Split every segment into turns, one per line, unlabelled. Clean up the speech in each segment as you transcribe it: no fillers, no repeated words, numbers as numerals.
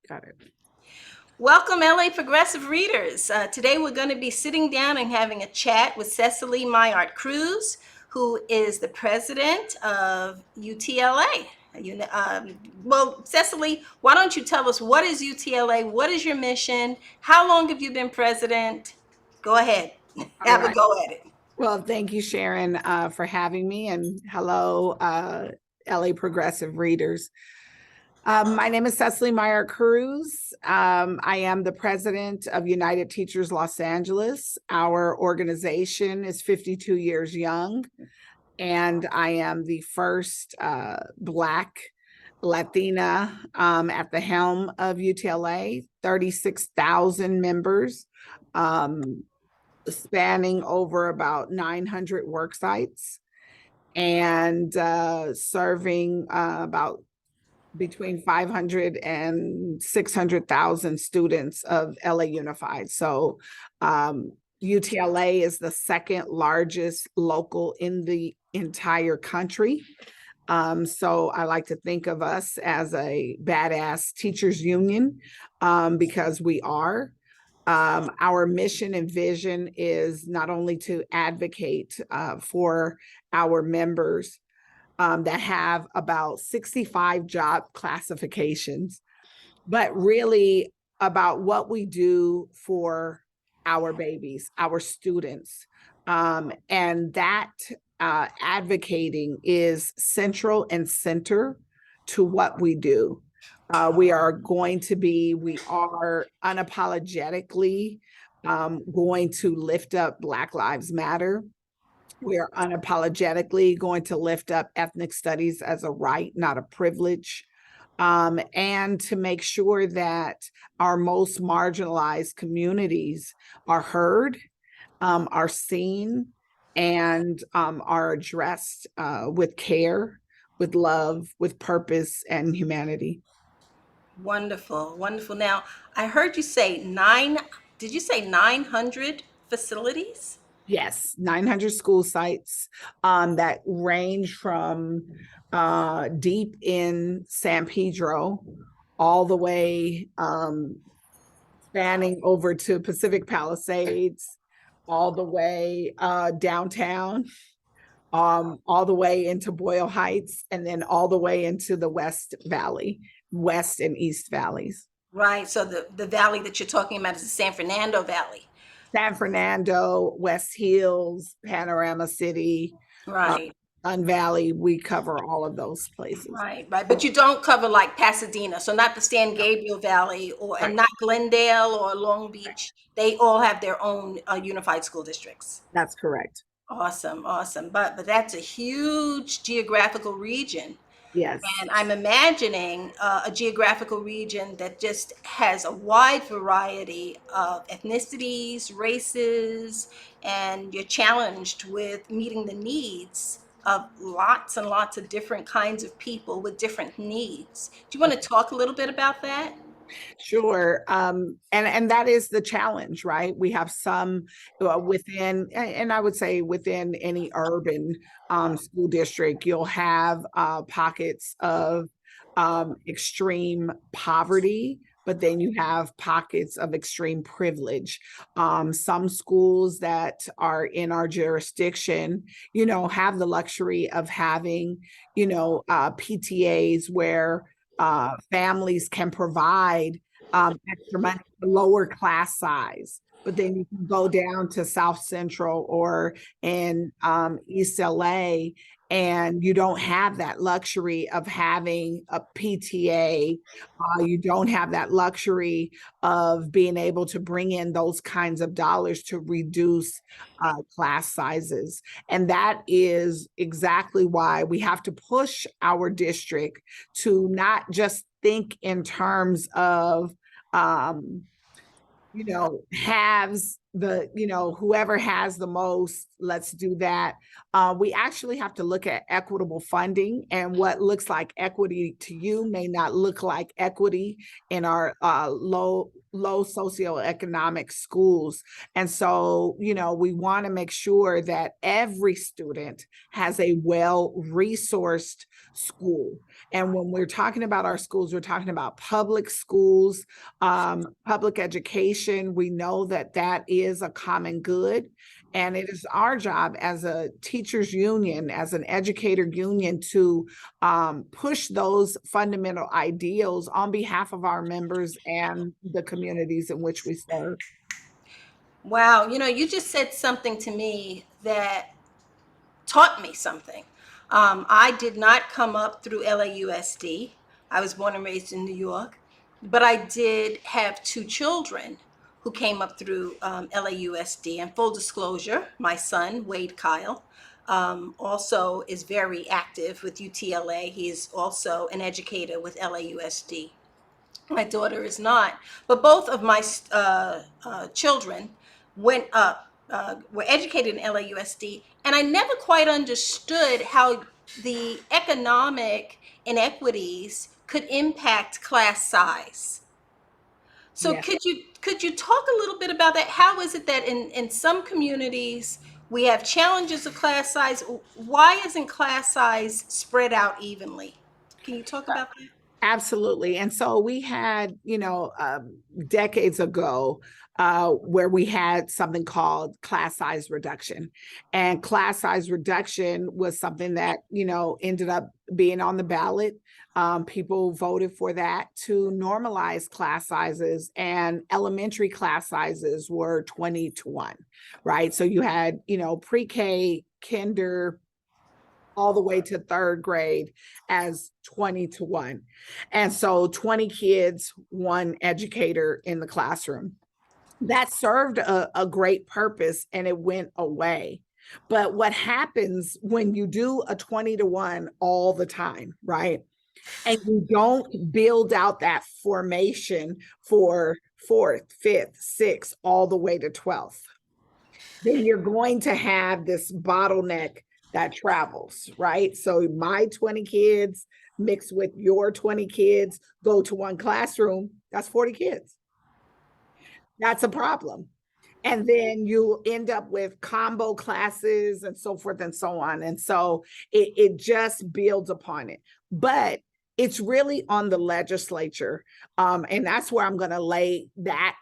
Got it.
Welcome, LA Progressive Readers. Today we're going to be sitting down and having a chat with Cecily Myart-Cruz, who is the president of UTLA. Well, Cecily, why don't you tell us what is UTLA? What is your mission? How long have you been president? Go ahead.
All
Have a
right.
go at it.
Well, thank you, Sharon, for having me, and hello, LA Progressive Readers. My name is Cecily Myart-Cruz. I am the president of United Teachers Los Angeles. Our organization is 52 years young, and I am the first Black Latina at the helm of UTLA, 36,000 members, spanning over about 900 work sites, and serving about between 500 and 600,000 students of LA Unified. So UTLA is the second largest local in the entire country. So I like to think of us as a badass teachers union because we are. Our mission and vision is not only to advocate for our members that have about 65 job classifications, but really about what we do for our babies, our students. And that advocating is central and center to what we do. We are unapologetically going to lift up Black Lives Matter. We are unapologetically going to lift up ethnic studies as a right, not a privilege, and to make sure that our most marginalized communities are heard, are seen, and are addressed with care, with love, with purpose, and humanity.
Wonderful, wonderful. Now, I heard you say did you say 900 facilities?
Yes, 900 school sites that range from deep in San Pedro all the way spanning over to Pacific Palisades, all the way downtown, all the way into Boyle Heights, and then all the way into the West Valley, West and East Valleys.
Right. So the valley that you're talking about is the San Fernando Valley.
San Fernando, West Hills, Panorama City,
Right.
Sun Valley, we cover all of those places.
Right. Right. But you don't cover like Pasadena. So not the San Gabriel Valley and
Right.
not Glendale or Long Beach. They all have their own unified school districts.
That's correct.
Awesome. Awesome. But that's a huge geographical region.
Yes.
And I'm imagining a geographical region that just has a wide variety of ethnicities, races, and you're challenged with meeting the needs of lots and lots of different kinds of people with different needs. Do you want to talk a little bit about that?
Sure. And that is the challenge, right? We have some within, and I would say within any urban school district, you'll have pockets of extreme poverty, but then you have pockets of extreme privilege. Some schools that are in our jurisdiction, have the luxury of having, PTAs where families can provide extra money for lower class size. But then you can go down to South Central or in East LA, and you don't have that luxury of having a PTA. You don't have that luxury of being able to bring in those kinds of dollars to reduce class sizes. And that is exactly why we have to push our district to not just think in terms of haves whoever has the most, let's do that. We actually have to look at equitable funding, and what looks like equity to you may not look like equity in our low socioeconomic schools. And so, we want to make sure that every student has a well-resourced school. And when we're talking about our schools, we're talking about public schools, public education. We know that that is a common good. And it is our job as a teachers union, as an educator union, to push those fundamental ideals on behalf of our members and the communities in which we serve.
Wow, you just said something to me that taught me something. I did not come up through LAUSD. I was born and raised in New York, but I did have two children who came up through LAUSD. And full disclosure, my son, Wade Kyle, also is very active with UTLA. He is also an educator with LAUSD. My daughter is not, but both of my children went up, were educated in LAUSD, and I never quite understood how the economic inequities could impact class size. So
Yeah.
could you talk a little bit about that? How is it that in some communities we have challenges of class size? Why isn't class size spread out evenly? Can you talk about that?
Absolutely. And so we had, decades ago, where we had something called class size reduction. And class size reduction was something that, ended up being on the ballot. People voted for that to normalize class sizes, and elementary class sizes were 20-1, right? So you had, pre-K, kinder, all the way to third grade as 20-1. And so 20 kids, one educator in the classroom. That served a great purpose, and it went away. But what happens when you do a 20-1 all the time, right? And you don't build out that formation for fourth, fifth, sixth, all the way to 12th, then you're going to have this bottleneck that travels, right? So my 20 kids mixed with your 20 kids go to one classroom, that's 40 kids. That's a problem. And then you end up with combo classes and so forth and so on. And so it just builds upon it. But it's really on the legislature. And that's where I'm going to lay that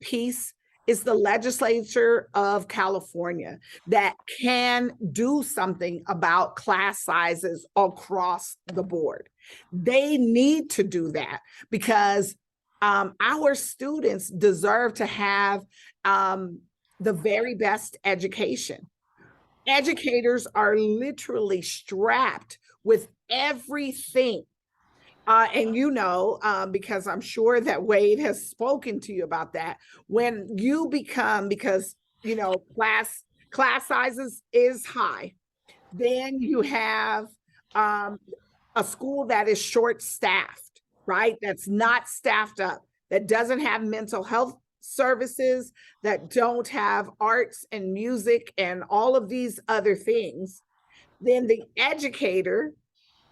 piece. Is the legislature of California that can do something about class sizes across the board. They need to do that because our students deserve to have the very best education. Educators are literally strapped with everything. And because I'm sure that Wade has spoken to you about that, when you become, because, class sizes is high, then you have a school that is short-staffed, right? That's not staffed up, that doesn't have mental health services, that don't have arts and music and all of these other things. Then the educator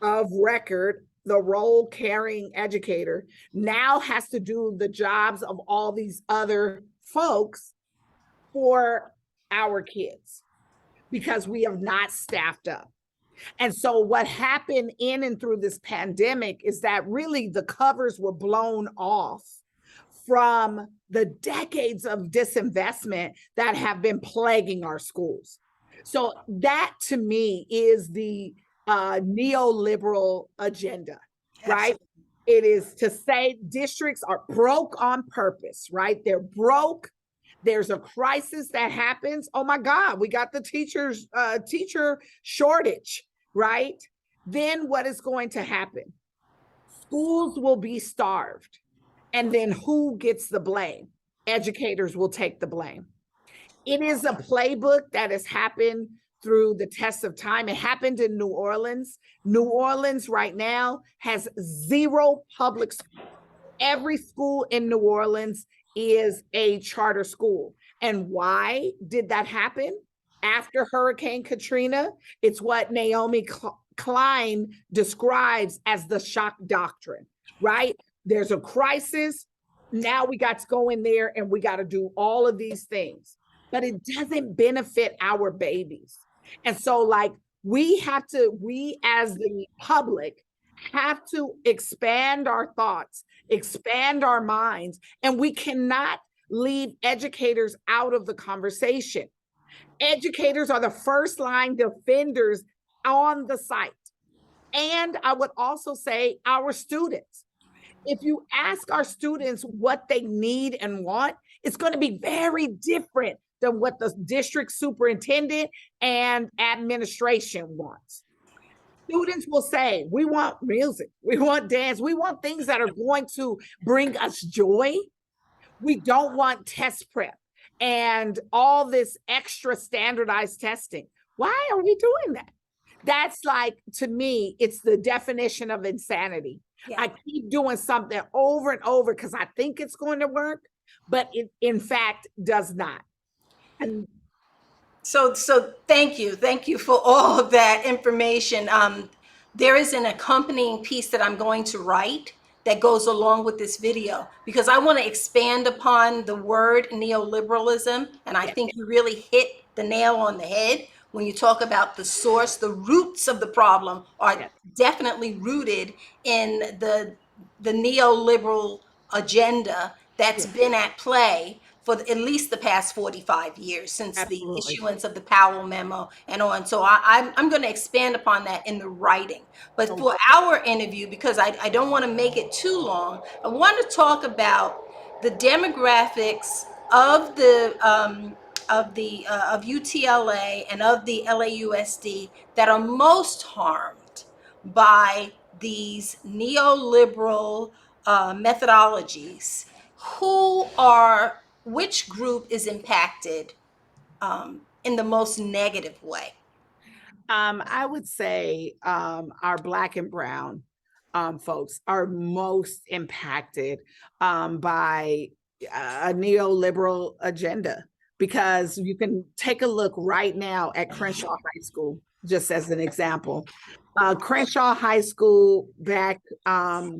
of record, the role carrying educator, now has to do the jobs of all these other folks for our kids because we have not staffed up. And so what happened in and through this pandemic is that really the covers were blown off from the decades of disinvestment that have been plaguing our schools. So that to me is the neoliberal agenda, right? Absolutely. It is to say districts are broke on purpose, right? They're broke. There's a crisis that happens. Oh my God, we got the teacher shortage, right? Then what is going to happen? Schools will be starved. And then who gets the blame? Educators will take the blame. It is a playbook that has happened through the test of time. It happened in New Orleans. New Orleans right now has 0 public schools. Every school in New Orleans is a charter school. And why did that happen? After Hurricane Katrina, it's what Naomi Klein describes as the shock doctrine, right? There's a crisis. Now we got to go in there and we got to do all of these things, but it doesn't benefit our babies. And so, like, we as the public have to expand our thoughts, expand our minds, and we cannot leave educators out of the conversation. Educators are the first line defenders on the site. And I would also say our students. If you ask our students what they need and want, it's going to be very different than what the district superintendent and administration wants. Students will say, we want music, we want dance, we want things that are going to bring us joy. We don't want test prep and all this extra standardized testing. Why are we doing that? That's like, to me, it's the definition of insanity. Yeah. I keep doing something over and over because I think it's going to work, but it in fact does not. And
so thank you for all of that information. There is an accompanying piece that I'm going to write that goes along with this video, because I want to expand upon the word neoliberalism, and I think you really hit the nail on the head when you talk about the source. The roots of the problem are definitely rooted in the neoliberal agenda that's been at play for at least the past 45 years since the issuance of the Powell memo and on. So I'm going to expand upon that in the writing. But for our interview, because I don't want to make it too long, I want to talk about the demographics of of UTLA and of the LAUSD that are most harmed by these neoliberal methodologies. Which group is impacted in the most negative way?
I would say our Black and Brown folks are most impacted by a neoliberal agenda, because you can take a look right now at Crenshaw High School, just as an example. Crenshaw High School back, a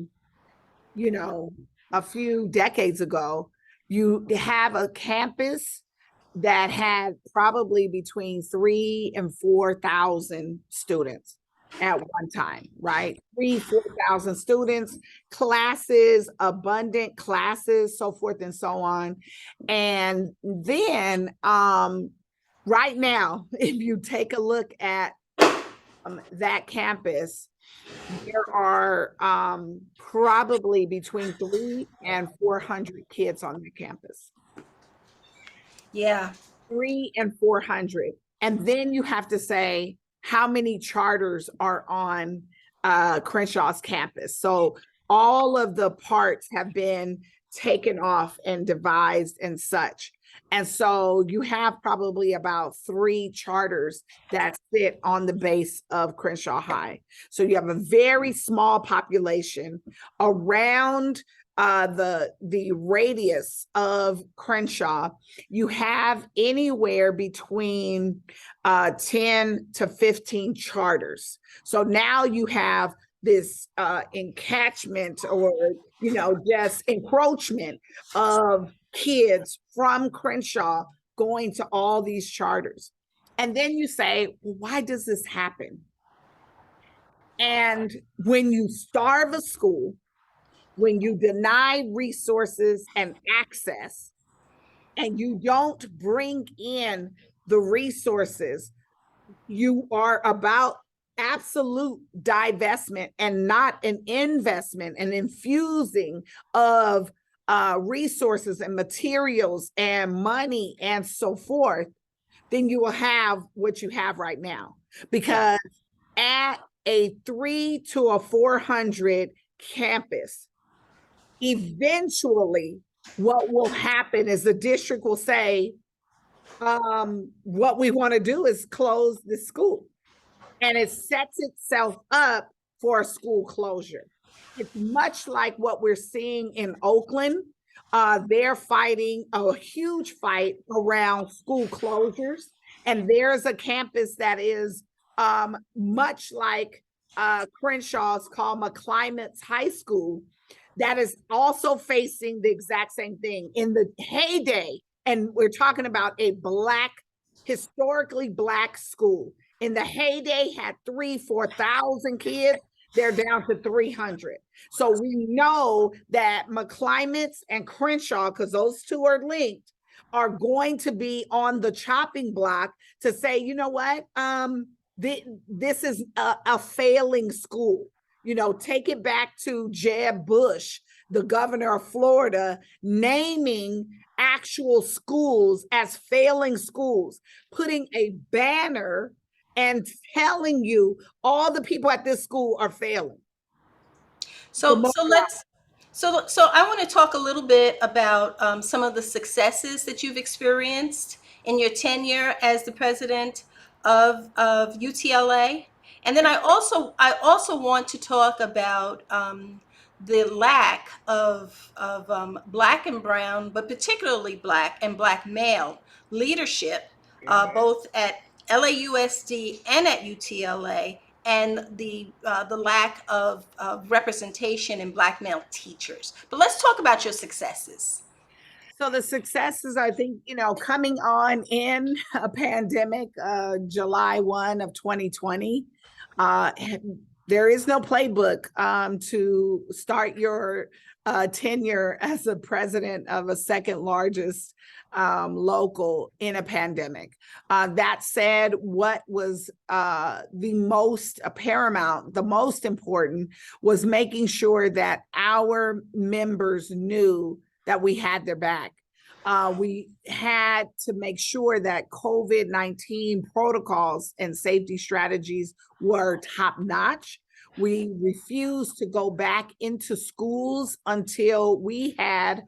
few decades ago, you have a campus that had probably between 3,000 and 4,000 students at one time, right? 4,000 students, classes, abundant classes, so forth and so on. And then right now, if you take a look at that campus, there are probably between 300 and 400 kids on the campus.
Yeah.
300 and 400. And then you have to say how many charters are on Crenshaw's campus. So all of the parts have been taken off and devised and such. And so you have probably about 3 charters that sit on the base of Crenshaw High. So you have a very small population around the radius of Crenshaw. You have anywhere between 10 to 15 charters. So now you have this encatchment, or just encroachment of kids from Crenshaw going to all these charters. And then you say, well, why does this happen? And when you starve a school, when you deny resources and access, and you don't bring in the resources, you are about absolute divestment and not an investment and infusing of resources and materials and money and so forth, then you will have what you have right now. Because at a 300 to a 400 campus, eventually what will happen is the district will say, what we want to do is close the school. And it sets itself up for a school closure. It's much like what we're seeing in Oakland They're fighting a huge fight around school closures. And there's a campus that is much like Crenshaw's, called McClimate's High School, that is also facing the exact same thing in the heyday. And we're talking about a historically Black school. In the heyday, had 4,000 kids. They're down to 300. So we know that McClimate's and Crenshaw, because those two are linked, are going to be on the chopping block to say, you know what, this is a failing school. Take it back to Jeb Bush, the governor of Florida, naming actual schools as failing schools, putting a banner and telling you all the people at this school are failing.
So I want to talk a little bit about some of the successes that you've experienced in your tenure as the president of UTLA, and then I also want to talk about the lack of Black and brown, but particularly Black and Black male leadership, both at LAUSD and at UTLA, and the lack of representation in Black male teachers. But let's talk about your successes.
So the successes, I think, coming on in a pandemic, July 1 of 2020, there is no playbook to start your tenure as a president of a second largest local in a pandemic. That said, what was the most paramount, the most important, was making sure that our members knew that we had their back. We had to make sure that COVID-19 protocols and safety strategies were top-notch. We refused to go back into schools until we had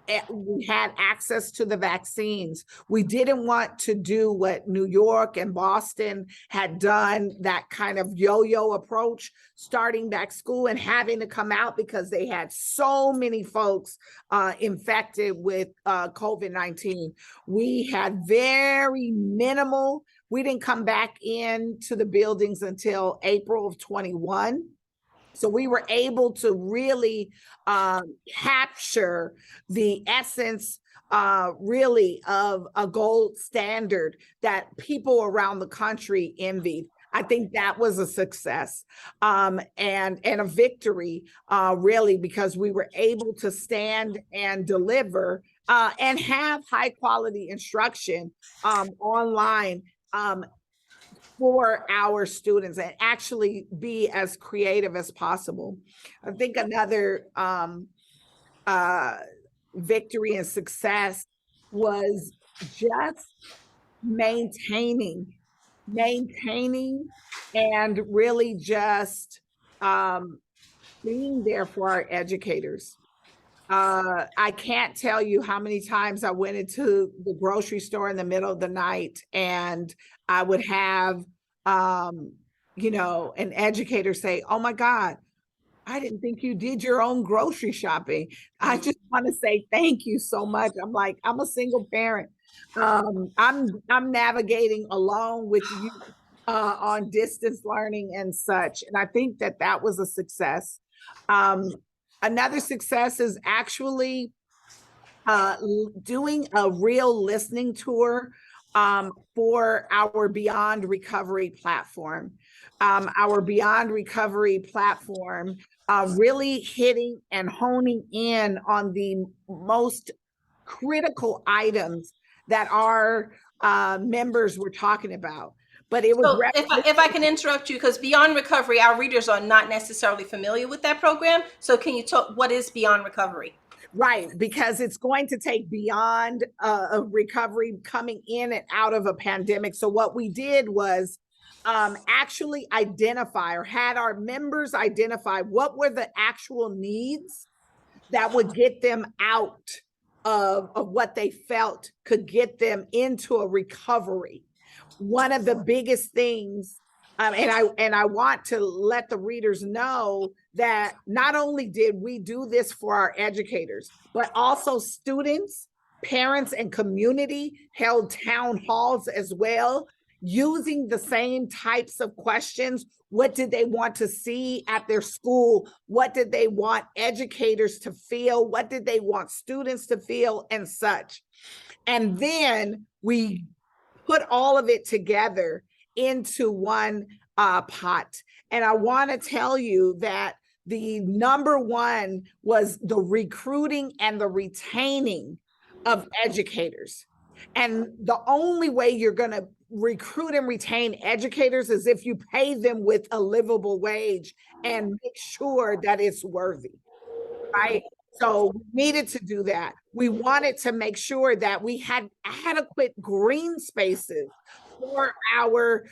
access to the vaccines. We didn't want to do what New York and Boston had done, that kind of yo-yo approach, starting back school and having to come out because they had so many folks infected with COVID-19. We had very minimal. We didn't come back into the buildings until April of 21. So we were able to really capture the essence really of a gold standard that people around the country envied. I think that was a success and a victory, really, because we were able to stand and deliver and have high quality instruction online for our students, and actually be as creative as possible. I think another victory and success was just maintaining and really just being there for our educators. I can't tell you how many times I went into the grocery store in the middle of the night and I would have, an educator say, "Oh my God, I didn't think you did your own grocery shopping. I just want to say thank you so much." I'm like, I'm a single parent. I'm navigating along with you on distance learning and such. And I think that was a success. Another success is actually doing a real listening tour for our Beyond Recovery platform. Our Beyond Recovery platform really hitting and honing in on the most critical items that our members were talking about. But it was.
So if I can interrupt you, because Beyond Recovery, our readers are not necessarily familiar with that program. So can you talk, what is Beyond Recovery?
Right, because it's going to take beyond a recovery coming in and out of a pandemic. So what we did was actually identify, or had our members identify, what were the actual needs that would get them out of what they felt could get them into a recovery. One of the biggest things, and I want to let the readers know that not only did we do this for our educators, but also students, parents, and community held town halls as well, using the same types of questions. What did they want to see at their school? What did they want educators to feel? What did they want students to feel, and such? And then we put all of it together into one pot. And I want to tell you that the number one was the recruiting and the retaining of educators. And the only way you're going to recruit and retain educators is if you pay them with a livable wage and make sure that it's worthy, right? So we needed to do that. We wanted to make sure that we had adequate green spaces for our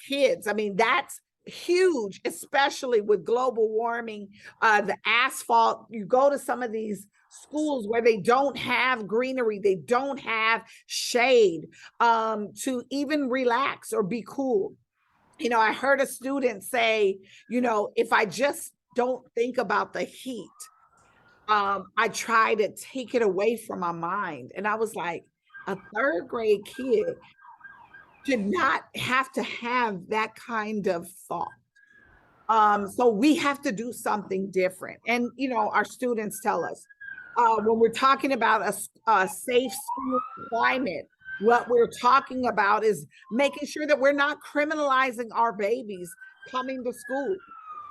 kids. I mean, that's huge, especially with global warming, the asphalt. You go to some of these schools where they don't have greenery, they don't have shade to even relax or be cool. You know, I heard a student say, you know, if I just don't think about the heat, I try to take it away from my mind. And I was like, a third grade kid should not have to have that kind of thought. So we have to do something different. And, you know, our students tell us when we're talking about a safe school climate, what we're talking about is making sure that we're not criminalizing our babies coming to school.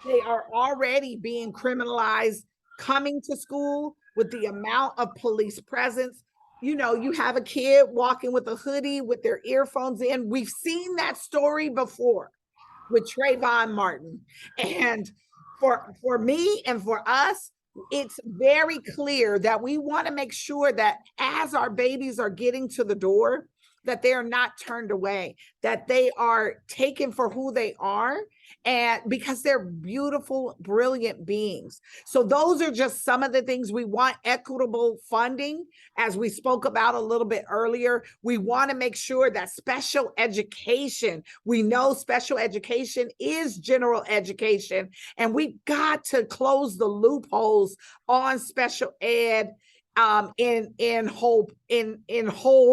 They are already being criminalized coming to school with the amount of police presence. You know, you have a kid walking with a hoodie with their earphones in. We've seen that story before with Trayvon Martin. And for me and for us, it's very clear that we want to make sure that as our babies are getting to the door, that they are not turned away, that they are taken for who they are, and because they're beautiful, brilliant beings. So those are just some of the things. We want equitable funding, as we spoke about a little bit earlier. We want to make sure that special education, we know special education is general education, and we got to close the loopholes on special ed in whole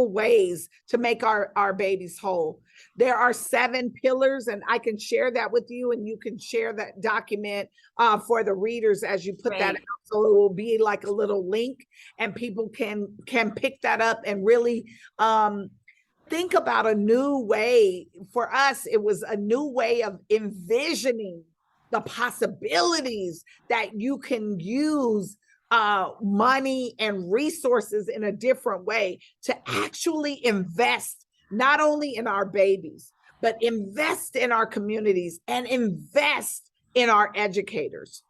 ways to make our babies whole. There are 7 pillars, and I can share that with you, and you can share that document for the readers as you put that out. So it will be like a little link, and people can pick that up and really think about a new way. For us, it was a new way of envisioning the possibilities that you can use money and resources in a different way to actually invest not only in our babies, but invest in our communities and invest in our educators.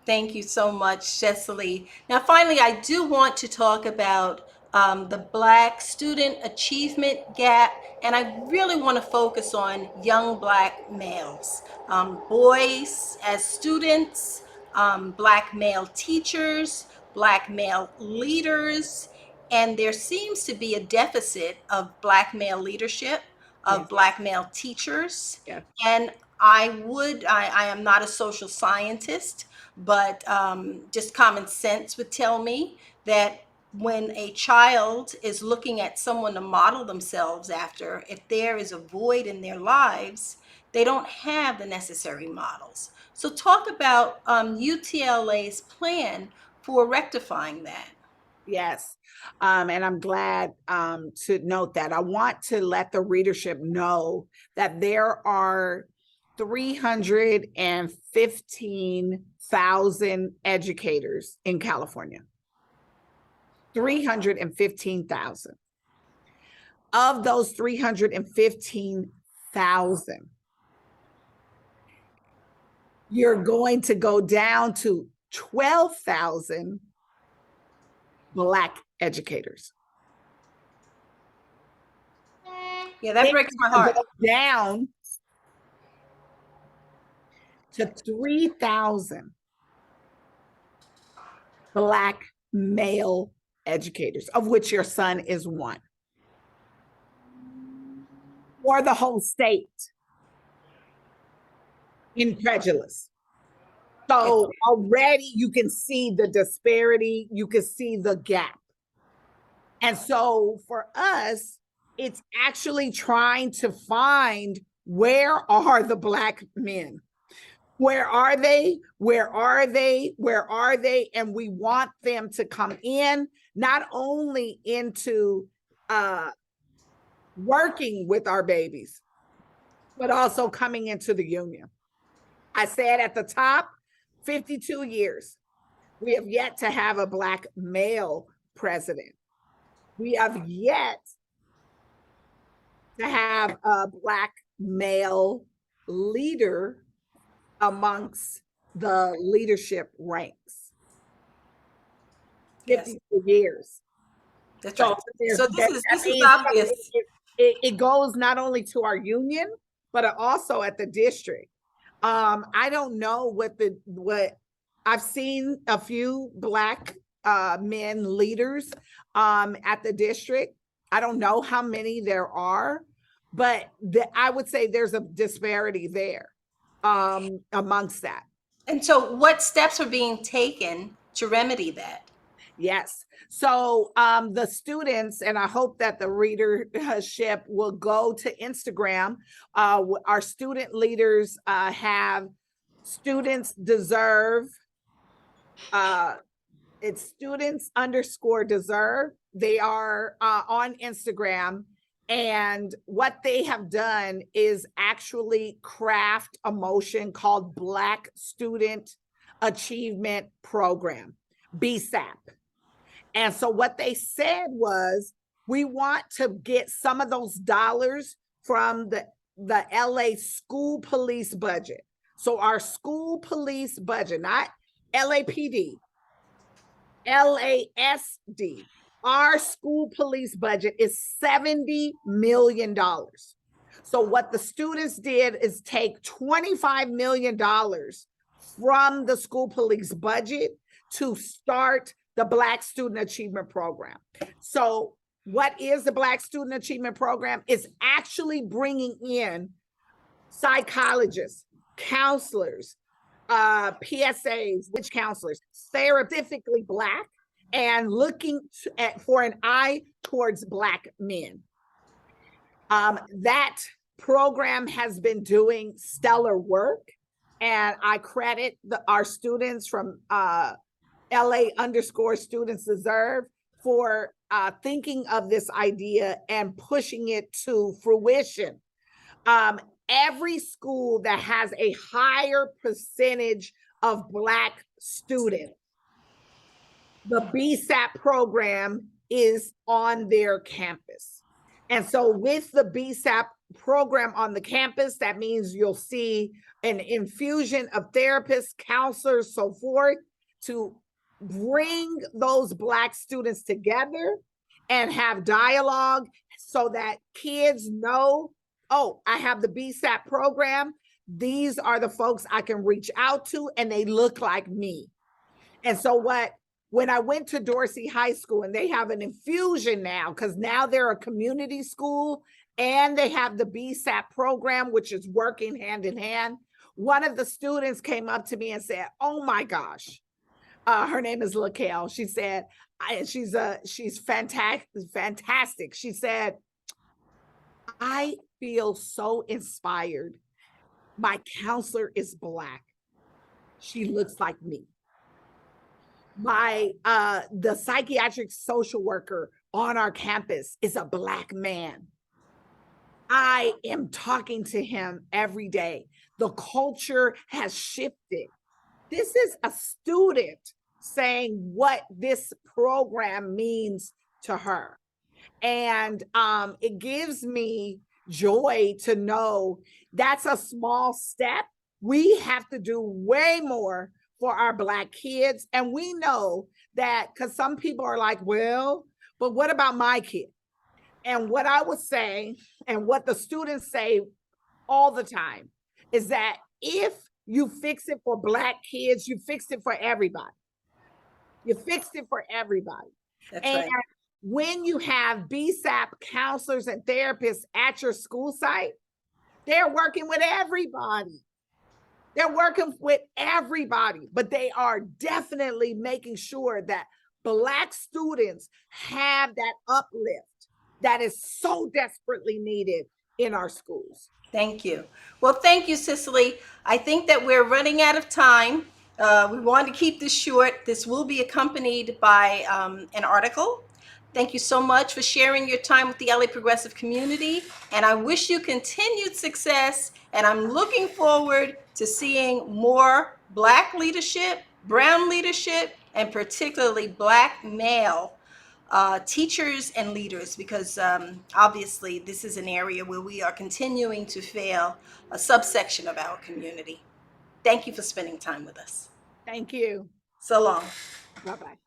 Thank you so much, Cecily. Now, finally, I do want to talk about the Black student achievement gap, and I really want to focus on young Black males, boys as students, Black male teachers, Black male leaders, and there seems to be a deficit of Black male leadership, of
Yes.
Black male teachers.
Yes.
And I am not a social scientist, but just common sense would tell me that when a child is looking at someone to model themselves after, if there is a void in their lives, they don't have the necessary models. So talk about UTLA's plan for rectifying that.
Yes. And I'm glad to note that. I want to let the readership know that there are 315,000 educators in California. 315,000. Of those 315,000, you're going to go down to 12,000 Black educators.
Yeah, that breaks my heart.
Go down to 3,000 Black male educators, of which your son is one. For the whole state. Incredulous. So already you can see the disparity, you can see the gap. And so for us, it's actually trying to find, where are the Black men? Where are they? Where are they? Where are they? And we want them to come in, not only into working with our babies, but also coming into the union. I said at the top, 52 years, we have yet to have a Black male president. We have yet to have a Black male leader amongst the leadership ranks. 52 years.
That's right. So this is
means
obvious.
It goes not only to our union, but also at the district. I don't know what I've seen a few Black men leaders at the district. I don't know how many there are, but I would say there's a disparity there amongst that. And
so what steps are being taken to remedy that?
Yes. So the students, and I hope that the readership will go to Instagram. Our student leaders have Students Deserve. It's students_deserve. They are on Instagram. And what they have done is actually craft a motion called Black Student Achievement Program, BSAP. And so what they said was, we want to get some of those dollars from the LA school police budget. So our school police budget, not LAPD, LASD, our school police budget is $70 million. So what the students did is take $25 million from the school police budget to start the Black Student Achievement Program. So what is the Black Student Achievement Program? It's actually bringing in psychologists, counselors, PSAs, witch counselors, stereotypically Black, and looking for an eye towards Black men. That program has been doing stellar work, and I credit our students from LA_students deserve for thinking of this idea and pushing it to fruition. Every school that has a higher percentage of Black students, the BSAP program is on their campus. And so with the BSAP program on the campus, that means you'll see an infusion of therapists, counselors, so forth, to bring those Black students together and have dialogue so that kids know, oh, I have the BSAP program. These are the folks I can reach out to, and they look like me. And so when I went to Dorsey High School, and they have an infusion now, because now they're a community school and they have the BSAP program, which is working hand in hand. One of the students came up to me and said, oh my gosh, her name is LaKale. She said, she's fantastic. She said, I feel so inspired. My counselor is Black. She looks like me. The psychiatric social worker on our campus is a Black man. I am talking to him every day. The culture has shifted. This is a student saying what this program means to her. And it gives me joy to know that's a small step. We have to do way more for our Black kids. And we know that, because some people are like, well, but what about my kid? And what I would say, and what the students say all the time, is that if you fix it for Black kids, you fixed it for everybody. You fixed it for everybody.
That's right.
When you have BSAP counselors and therapists at your school site, they're working with everybody. They're working with everybody, but they are definitely making sure that Black students have that uplift that is so desperately needed in our schools.
Thank you. Well, thank you, Cecily. I think that we're running out of time. We wanted to keep this short. This will be accompanied by an article. Thank you so much for sharing your time with the LA Progressive community. And I wish you continued success. And I'm looking forward to seeing more Black leadership, brown leadership, and particularly Black male teachers and leaders, because obviously this is an area where we are continuing to fail a subsection of our community. Thank you for spending time with us.
Thank you.
So long.
Bye-bye.